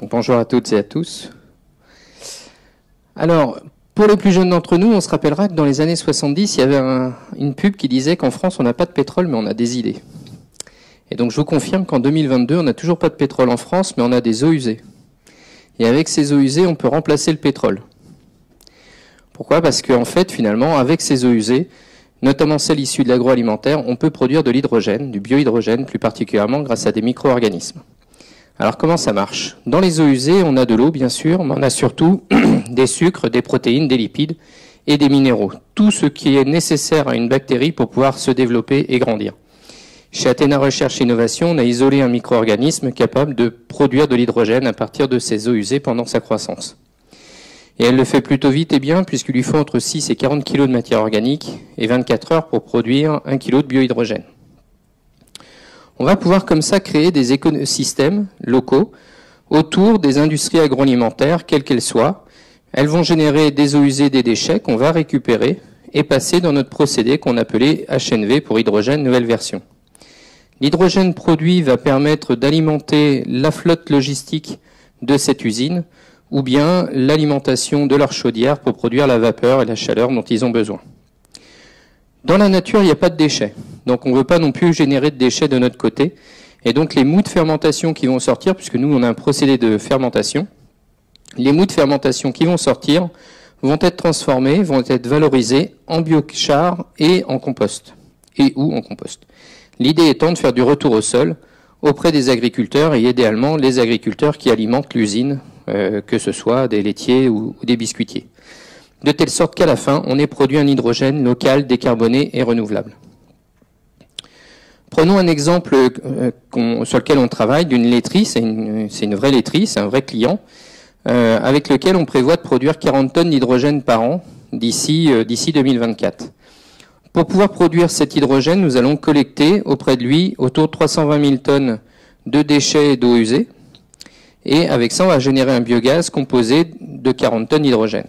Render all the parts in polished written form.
Donc, bonjour à toutes et à tous. Alors, pour les plus jeunes d'entre nous, on se rappellera que dans les années 70, il y avait une pub qui disait qu'en France, on n'a pas de pétrole, mais on a des idées. Et donc, je vous confirme qu'en 2022, on n'a toujours pas de pétrole en France, mais on a des eaux usées. Et avec ces eaux usées, on peut remplacer le pétrole. Pourquoi ? Parce qu'en fait, finalement, avec ces eaux usées, notamment celles issues de l'agroalimentaire, on peut produire de l'hydrogène, du biohydrogène plus particulièrement grâce à des micro-organismes. Alors comment ça marche ? Dans les eaux usées, on a de l'eau bien sûr, mais on a surtout des sucres, des protéines, des lipides et des minéraux. Tout ce qui est nécessaire à une bactérie pour pouvoir se développer et grandir. Chez Athéna Recherche et Innovation, on a isolé un micro-organisme capable de produire de l'hydrogène à partir de ces eaux usées pendant sa croissance. Et elle le fait plutôt vite et bien, puisqu'il lui faut entre 6 et 40 kg de matière organique et 24 heures pour produire 1 kg de biohydrogène. On va pouvoir comme ça créer des écosystèmes locaux autour des industries agroalimentaires, quelles qu'elles soient. Elles vont générer des eaux usées, des déchets qu'on va récupérer et passer dans notre procédé qu'on appelait HNV pour hydrogène nouvelle version. L'hydrogène produit va permettre d'alimenter la flotte logistique de cette usine ou bien l'alimentation de leur chaudière pour produire la vapeur et la chaleur dont ils ont besoin. Dans la nature, il n'y a pas de déchets. Donc on ne veut pas non plus générer de déchets de notre côté. Et donc les moules de fermentation qui vont sortir, puisque nous on a un procédé de fermentation, les moules de fermentation qui vont sortir vont être transformés, vont être valorisés en biochar et en compost. Et ou en compost. L'idée étant de faire du retour au sol auprès des agriculteurs et idéalement les agriculteurs qui alimentent l'usine, que ce soit des laitiers ou des biscuitiers. De telle sorte qu'à la fin, on ait produit un hydrogène local, décarboné et renouvelable. Prenons un exemple sur lequel on travaille d'une laiterie, c'est une vraie laiterie, c'est un vrai client, avec lequel on prévoit de produire 40 tonnes d'hydrogène par an d'ici 2024. Pour pouvoir produire cet hydrogène, nous allons collecter auprès de lui autour de 320 000 tonnes de déchets et d'eau usée, et avec ça, on va générer un biogaz composé de 40 tonnes d'hydrogène.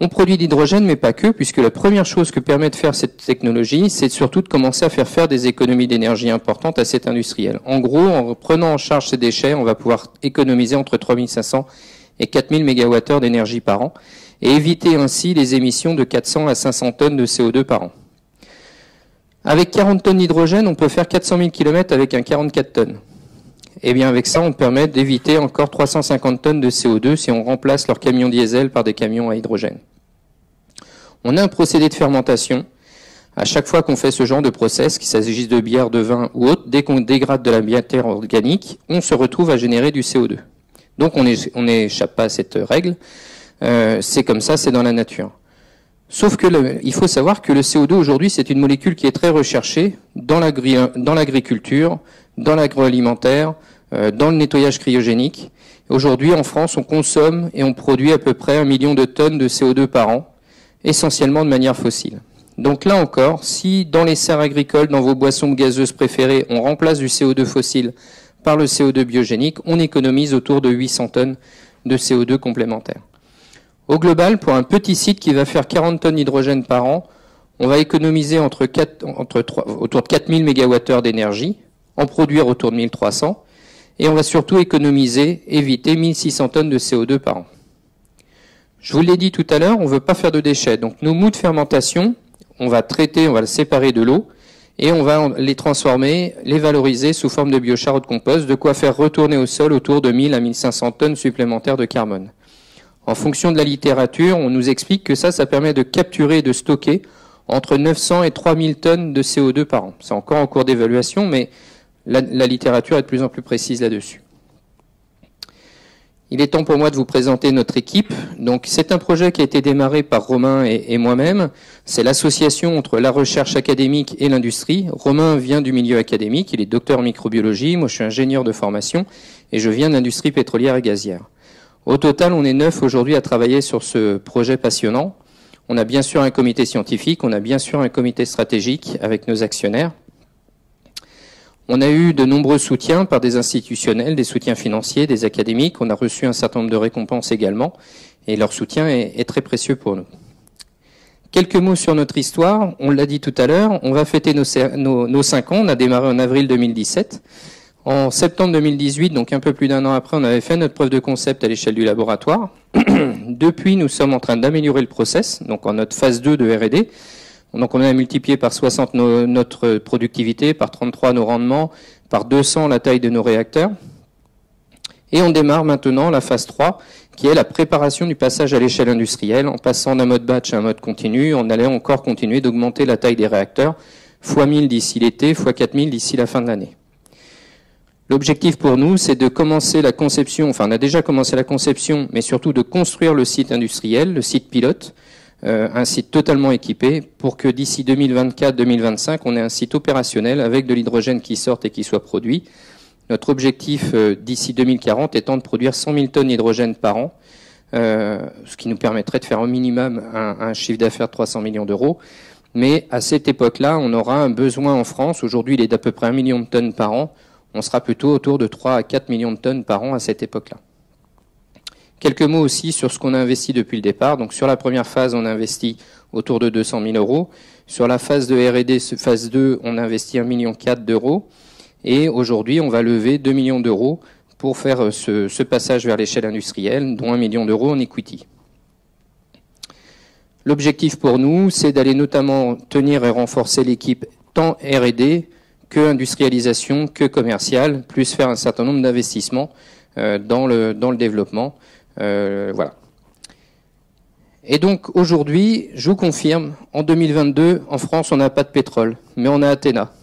On produit de l'hydrogène, mais pas que, puisque la première chose que permet de faire cette technologie, c'est surtout de commencer à faire des économies d'énergie importantes à cet industriel. En gros, en prenant en charge ces déchets, on va pouvoir économiser entre 3500 et 4000 MWh d'énergie par an, et éviter ainsi les émissions de 400 à 500 tonnes de CO2 par an. Avec 40 tonnes d'hydrogène, on peut faire 400 000 km avec un 44 tonnes. Et bien avec ça, on permet d'éviter encore 350 tonnes de CO2 si on remplace leurs camions diesel par des camions à hydrogène. On a un procédé de fermentation. À chaque fois qu'on fait ce genre de process, qu'il s'agisse de bière, de vin ou autre, dès qu'on dégrade de la matière organique, on se retrouve à générer du CO2. Donc on n'échappe pas à cette règle. C'est comme ça, c'est dans la nature. Sauf que il faut savoir que le CO2 aujourd'hui, c'est une molécule qui est très recherchée dans l'agriculture, dans l'agroalimentaire, dans le nettoyage cryogénique. Aujourd'hui, en France, on consomme et on produit à peu près 1 million de tonnes de CO2 par an, essentiellement de manière fossile. Donc là encore, si dans les serres agricoles, dans vos boissons gazeuses préférées, on remplace du CO2 fossile par le CO2 biogénique, on économise autour de 800 tonnes de CO2 complémentaires. Au global, pour un petit site qui va faire 40 tonnes d'hydrogène par an, on va économiser autour de 4000 MWh d'énergie, en produire autour de 1300, et on va surtout éviter 1600 tonnes de CO2 par an. Je vous l'ai dit tout à l'heure, on ne veut pas faire de déchets. Donc nos moules de fermentation, on va les séparer de l'eau, et on va les transformer, les valoriser sous forme de biochar ou de compost, de quoi faire retourner au sol autour de 1000 à 1500 tonnes supplémentaires de carbone. En fonction de la littérature, on nous explique que ça permet de capturer et de stocker entre 900 et 3000 tonnes de CO2 par an. C'est encore en cours d'évaluation, mais la littérature est de plus en plus précise là-dessus. Il est temps pour moi de vous présenter notre équipe. Donc, c'est un projet qui a été démarré par Romain et moi-même. C'est l'association entre la recherche académique et l'industrie. Romain vient du milieu académique, il est docteur en microbiologie. Moi, je suis ingénieur de formation et je viens de l'industrie pétrolière et gazière. Au total, on est 9 aujourd'hui à travailler sur ce projet passionnant. On a bien sûr un comité scientifique, on a bien sûr un comité stratégique avec nos actionnaires. On a eu de nombreux soutiens par des institutionnels, des soutiens financiers, des académiques. On a reçu un certain nombre de récompenses également. Et leur soutien est très précieux pour nous. Quelques mots sur notre histoire. On l'a dit tout à l'heure, on va fêter nos 5 ans. On a démarré en avril 2017. En septembre 2018, donc un peu plus d'un an après, on avait fait notre preuve de concept à l'échelle du laboratoire. Depuis, nous sommes en train d'améliorer le process, donc en notre phase 2 de R&D. Donc on a multiplié par 60 notre productivité, par 33 nos rendements, par 200 la taille de nos réacteurs. Et on démarre maintenant la phase 3, qui est la préparation du passage à l'échelle industrielle, en passant d'un mode batch à un mode continu, on allait encore continuer d'augmenter la taille des réacteurs, fois 1000 d'ici l'été, fois 4000 d'ici la fin de l'année. L'objectif pour nous, c'est de commencer la conception, enfin on a déjà commencé la conception, mais surtout de construire le site industriel, le site pilote, un site totalement équipé, pour que d'ici 2024-2025, on ait un site opérationnel avec de l'hydrogène qui sorte et qui soit produit. Notre objectif d'ici 2040 étant de produire 100 000 tonnes d'hydrogène par an, ce qui nous permettrait de faire au minimum un chiffre d'affaires de 300 millions d'euros. Mais à cette époque-là, on aura un besoin en France, aujourd'hui il est d'à peu près 1 million de tonnes par an, on sera plutôt autour de 3 à 4 millions de tonnes par an à cette époque-là. Quelques mots aussi sur ce qu'on a investi depuis le départ. Donc sur la première phase, on a investi autour de 200 000 euros. Sur la phase de R&D, phase 2, on a investi 1,4 million d'euros. Et aujourd'hui, on va lever 2 millions d'euros pour faire ce passage vers l'échelle industrielle, dont 1 million d'euros en equity. L'objectif pour nous, c'est d'aller notamment tenir et renforcer l'équipe tant R&D que industrialisation, que commercial, plus faire un certain nombre d'investissements dans le développement. Voilà. Et donc aujourd'hui, je vous confirme, en 2022, en France, on n'a pas de pétrole, mais on a Athéna.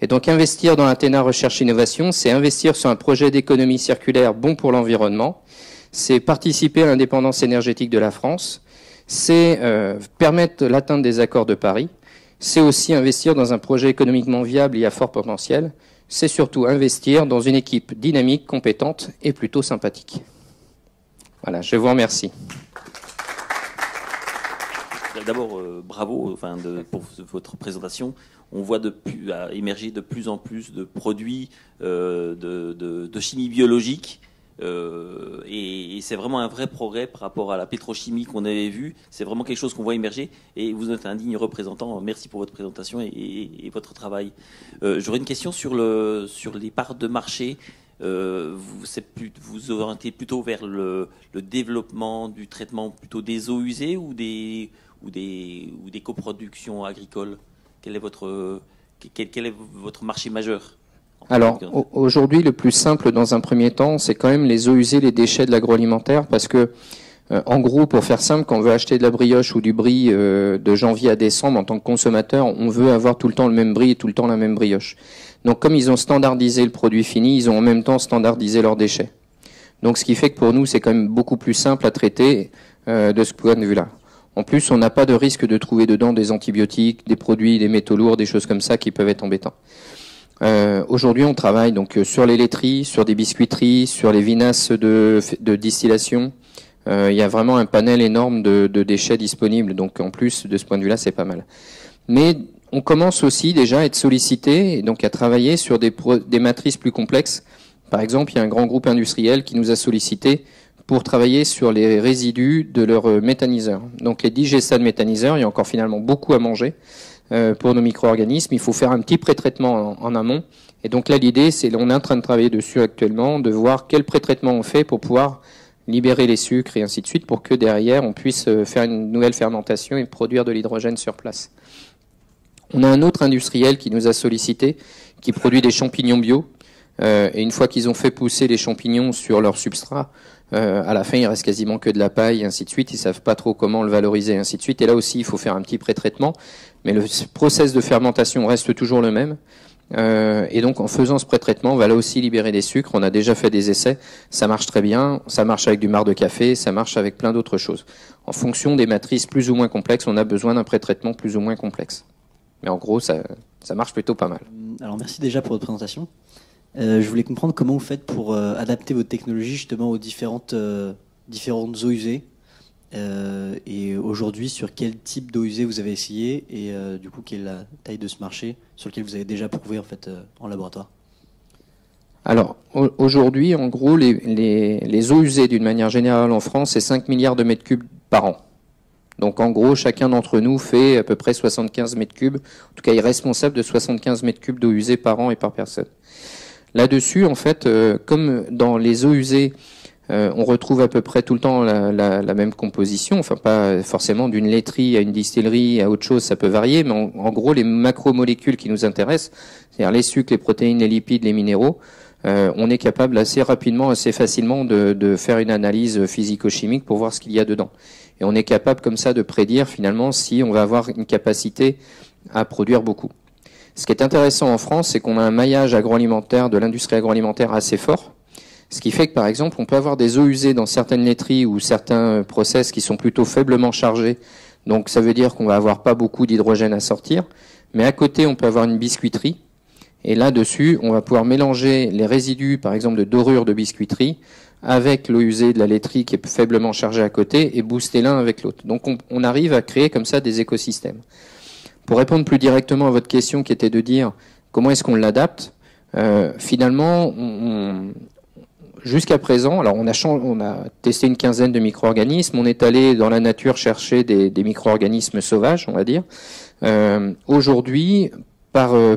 Et donc investir dans Athéna Recherche Innovation, c'est investir sur un projet d'économie circulaire bon pour l'environnement, c'est participer à l'indépendance énergétique de la France, c'est permettre l'atteinte des accords de Paris, c'est aussi investir dans un projet économiquement viable et à fort potentiel, c'est surtout investir dans une équipe dynamique, compétente et plutôt sympathique. Voilà, je vous remercie. D'abord, bravo pour votre présentation. On voit émerger de plus en plus de produits de chimie biologique. Et c'est vraiment un vrai progrès par rapport à la pétrochimie qu'on avait vue. C'est vraiment quelque chose qu'on voit émerger. Et vous êtes un digne représentant. Merci pour votre présentation et votre travail. J'aurais une question sur les parts de marché. Vous orientez plutôt vers le développement du traitement plutôt des eaux usées ou des coproductions agricoles. Quel est votre marché majeur? Alors, aujourd'hui, le plus simple dans un premier temps, c'est quand même les eaux usées, les déchets de l'agroalimentaire, parce que, en gros, pour faire simple, quand on veut acheter de la brioche ou du brie de janvier à décembre, en tant que consommateur, on veut avoir tout le temps le même brie et tout le temps la même brioche. Donc, comme ils ont standardisé le produit fini, ils ont en même temps standardisé leurs déchets. Donc, ce qui fait que pour nous, c'est quand même beaucoup plus simple à traiter de ce point de vue-là. En plus, on n'a pas de risque de trouver dedans des antibiotiques, des produits, des métaux lourds, des choses comme ça qui peuvent être embêtants. Aujourd'hui, on travaille donc sur les laiteries, sur des biscuiteries, sur les vinasses de distillation. Il y a vraiment un panel énorme de déchets disponibles. Donc, en plus, de ce point de vue-là, c'est pas mal. Mais on commence aussi déjà à être sollicité et donc à travailler sur des matrices plus complexes. Par exemple, il y a un grand groupe industriel qui nous a sollicité pour travailler sur les résidus de leurs méthaniseurs. Donc les digestats méthaniseurs, il y a encore finalement beaucoup à manger pour nos micro-organismes. Il faut faire un petit pré-traitement en amont. Et donc là, l'idée, c'est on est en train de travailler dessus actuellement, de voir quel pré-traitement on fait pour pouvoir libérer les sucres et ainsi de suite, pour que derrière, on puisse faire une nouvelle fermentation et produire de l'hydrogène sur place. On a un autre industriel qui nous a sollicité, qui produit des champignons bio. Et une fois qu'ils ont fait pousser les champignons sur leur substrat, à la fin, il reste quasiment que de la paille, et ainsi de suite. Ils savent pas trop comment le valoriser, et ainsi de suite. Et là aussi, il faut faire un petit pré-traitement. Mais le process de fermentation reste toujours le même. Et donc, en faisant ce pré-traitement, on va là aussi libérer des sucres. On a déjà fait des essais. Ça marche très bien. Ça marche avec du marc de café. Ça marche avec plein d'autres choses. En fonction des matrices plus ou moins complexes, on a besoin d'un pré-traitement plus ou moins complexe. Mais en gros, ça marche plutôt pas mal. Alors, merci déjà pour votre présentation. Je voulais comprendre comment vous faites pour adapter votre technologie justement aux différentes eaux usées. Et aujourd'hui, sur quel type d'eau usée vous avez essayé et du coup, quelle est la taille de ce marché sur lequel vous avez déjà prouvé en fait en laboratoire? Alors, aujourd'hui, en gros, les eaux usées d'une manière générale en France, c'est 5 milliards de mètres cubes par an. Donc, en gros, chacun d'entre nous fait à peu près 75 mètres cubes. En tout cas, il est responsable de 75 mètres cubes d'eau usée par an et par personne. Là-dessus, en fait, comme dans les eaux usées, on retrouve à peu près tout le temps la même composition, enfin pas forcément d'une laiterie à une distillerie à autre chose, ça peut varier, mais en gros les macromolécules qui nous intéressent, c'est-à-dire les sucres, les protéines, les lipides, les minéraux, on est capable assez rapidement, assez facilement de faire une analyse physico-chimique pour voir ce qu'il y a dedans. Et on est capable comme ça de prédire finalement si on va avoir une capacité à produire beaucoup. Ce qui est intéressant en France, c'est qu'on a un maillage agroalimentaire, de l'industrie agroalimentaire assez fort. Ce qui fait que, par exemple, on peut avoir des eaux usées dans certaines laiteries ou certains process qui sont plutôt faiblement chargés. Donc, ça veut dire qu'on va avoir pas beaucoup d'hydrogène à sortir. Mais à côté, on peut avoir une biscuiterie. Et là-dessus, on va pouvoir mélanger les résidus, par exemple, de dorure de biscuiterie avec l'eau usée de la laiterie qui est faiblement chargée à côté et booster l'un avec l'autre. Donc, on arrive à créer comme ça des écosystèmes. Pour répondre plus directement à votre question qui était de dire comment est-ce qu'on l'adapte, finalement, jusqu'à présent, alors on a testé une quinzaine de micro-organismes, on est allé dans la nature chercher des micro-organismes sauvages, on va dire. Aujourd'hui, enfin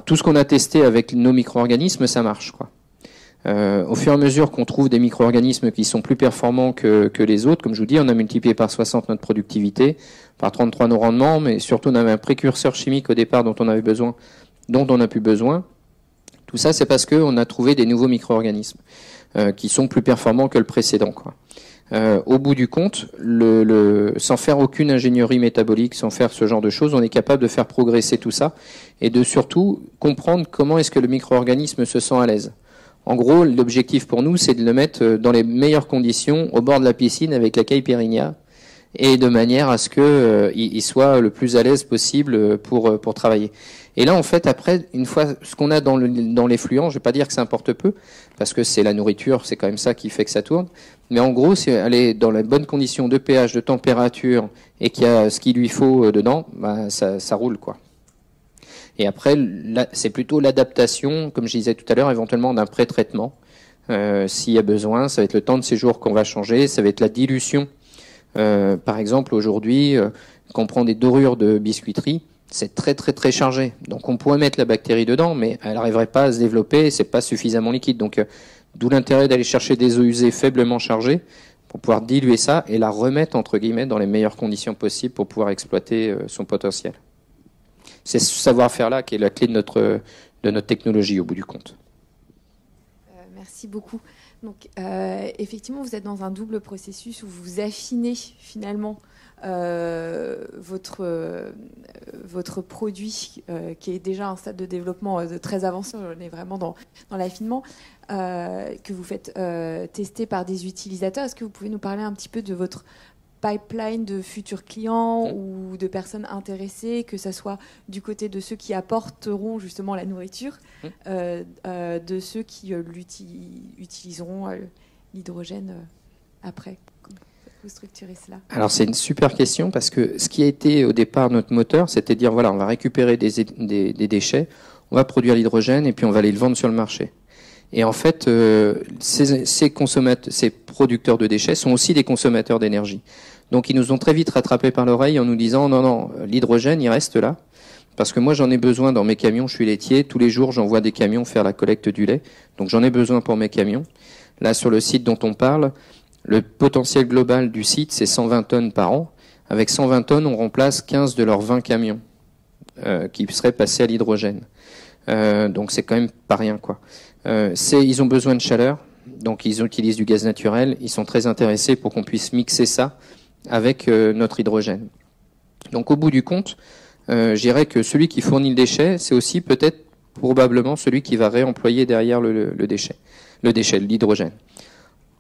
tout ce qu'on a testé avec nos micro-organismes, ça marche, quoi. Au fur et à mesure qu'on trouve des micro-organismes qui sont plus performants que les autres, comme je vous dis, on a multiplié par 60 notre productivité, par 33 nos rendements, mais surtout on avait un précurseur chimique au départ dont on a plus besoin. Tout ça, c'est parce qu'on a trouvé des nouveaux micro-organismes qui sont plus performants que le précédent, quoi. Au bout du compte, sans faire aucune ingénierie métabolique, sans faire ce genre de choses, on est capable de faire progresser tout ça et de surtout comprendre comment est-ce que le micro-organisme se sent à l'aise. En gros, l'objectif pour nous, c'est de le mettre dans les meilleures conditions au bord de la piscine avec la caipirinha et de manière à ce que il soit le plus à l'aise possible pour travailler. Et là, en fait, après, une fois ce qu'on a dans l'effluent, je vais pas dire que ça importe peu, parce que c'est la nourriture, c'est quand même ça qui fait que ça tourne. Mais en gros, si elle est dans les bonnes conditions de pH, de température, et qu'il y a ce qu'il lui faut dedans, bah, ça roule, quoi. Et après, là, c'est plutôt l'adaptation, comme je disais tout à l'heure, éventuellement d'un pré-traitement. S'il y a besoin, ça va être le temps de séjour qu'on va changer, ça va être la dilution. Par exemple, aujourd'hui, quand on prend des dorures de biscuiterie, c'est très très très chargé. Donc on pourrait mettre la bactérie dedans, mais elle n'arriverait pas à se développer, c'est pas suffisamment liquide. Donc d'où l'intérêt d'aller chercher des eaux usées faiblement chargées pour pouvoir diluer ça et la remettre entre guillemets dans les meilleures conditions possibles pour pouvoir exploiter son potentiel. C'est ce savoir-faire-là qui est la clé de notre technologie au bout du compte. Merci beaucoup. Donc, effectivement, vous êtes dans un double processus où vous affinez finalement votre produit qui est déjà à un stade de développement très avancé. On est vraiment dans l'affinement que vous faites tester par des utilisateurs. Est-ce que vous pouvez nous parler un petit peu de votre pipeline de futurs clients ou de personnes intéressées, que ce soit du côté de ceux qui apporteront justement la nourriture, de ceux qui utiliseront l'hydrogène après? Comment vous structurez cela? Alors c'est une super question parce que ce qui a été au départ notre moteur, c'était de dire voilà, on va récupérer des déchets, on va produire l'hydrogène et puis on va aller le vendre sur le marché. Et en fait, ces producteurs de déchets sont aussi des consommateurs d'énergie. Donc ils nous ont très vite rattrapés par l'oreille en nous disant non, l'hydrogène, il reste là. Parce que moi, j'en ai besoin dans mes camions, je suis laitier. Tous les jours, j'envoie des camions faire la collecte du lait. Donc j'en ai besoin pour mes camions. Là, sur le site dont on parle, le potentiel global du site, c'est 120 tonnes par an. Avec 120 tonnes, on remplace 15 de leurs 20 camions qui seraient passés à l'hydrogène. Donc c'est quand même pas rien, quoi. Ils ont besoin de chaleur, donc ils utilisent du gaz naturel. Ils sont très intéressés pour qu'on puisse mixer ça avec notre hydrogène. Donc au bout du compte, je dirais que celui qui fournit le déchet, c'est aussi peut-être probablement celui qui va réemployer derrière l'hydrogène.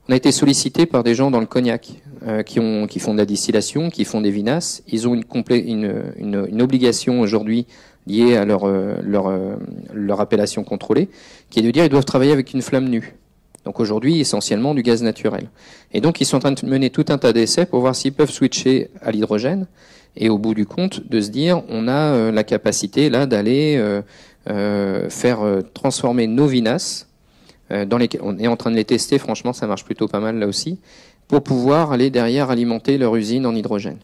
On a été sollicité par des gens dans le Cognac qui font de la distillation, qui font des vinasses. Ils ont une obligation aujourd'hui liée à leur appellation contrôlée, qui est de dire qu'ils doivent travailler avec une flamme nue. Donc aujourd'hui, essentiellement du gaz naturel. Et donc ils sont en train de mener tout un tas d'essais pour voir s'ils peuvent switcher à l'hydrogène. Et au bout du compte, de se dire, on a la capacité là d'aller faire transformer nos vinasses. On est en train de les tester, franchement ça marche plutôt pas mal là aussi, pour pouvoir aller derrière alimenter leur usine en hydrogène.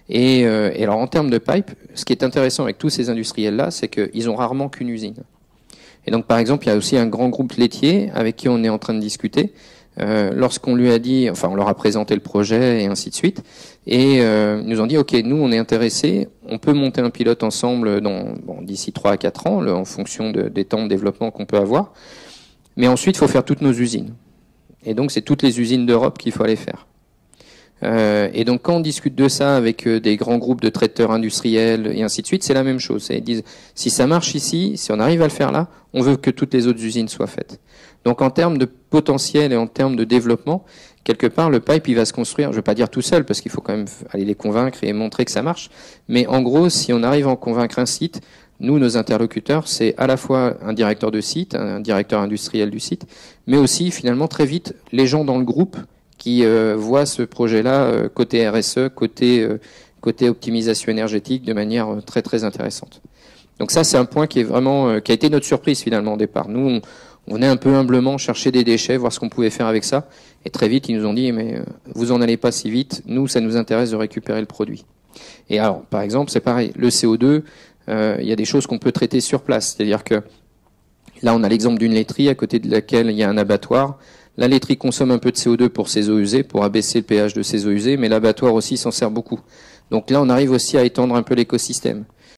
Et alors en termes de pipe, ce qui est intéressant avec tous ces industriels-là, c'est qu'ils ont rarement qu'une usine. Et donc, par exemple, il y a aussi un grand groupe laitier avec qui on est en train de discuter. Lorsqu'on lui a dit, enfin, on leur a présenté le projet et ainsi de suite, et ils nous ont dit, ok, nous, on est intéressés, on peut monter un pilote ensemble d'ici 3 à 4 ans, en fonction des temps de développement qu'on peut avoir. Mais ensuite, il faut faire toutes nos usines. Et donc, c'est toutes les usines d'Europe qu'il faut aller faire. Et donc, quand on discute de ça avec des grands groupes de traiteurs industriels et ainsi de suite, c'est la même chose. Ils disent, si ça marche ici, si on arrive à le faire là, on veut que toutes les autres usines soient faites. Donc, en termes de potentiel et en termes de développement, quelque part, le pipe, il va se construire, je ne veux pas dire tout seul, parce qu'il faut quand même aller les convaincre et montrer que ça marche. Mais en gros, si on arrive à en convaincre un site, nous, nos interlocuteurs, c'est à la fois un directeur de site, un directeur industriel du site, mais aussi, finalement, très vite, les gens dans le groupe qui voient ce projet-là côté RSE, côté optimisation énergétique, de manière très, très intéressante. Donc ça, c'est un point qui est vraiment, qui a été notre surprise, finalement, au départ. Nous, on venait un peu humblement chercher des déchets, voir ce qu'on pouvait faire avec ça. Et très vite, ils nous ont dit, mais vous en allez pas si vite. Nous, ça nous intéresse de récupérer le produit. Et alors, par exemple, c'est pareil. Le CO2, il y a des choses qu'on peut traiter sur place. C'est-à-dire que là, on a l'exemple d'une laiterie à côté de laquelle il y a un abattoir. La laiterie consomme un peu de CO2 pour ses eaux usées, pour abaisser le pH de ses eaux usées, mais l'abattoir aussi s'en sert beaucoup. Donc là, on arrive aussi à étendre un peu l'écosystème.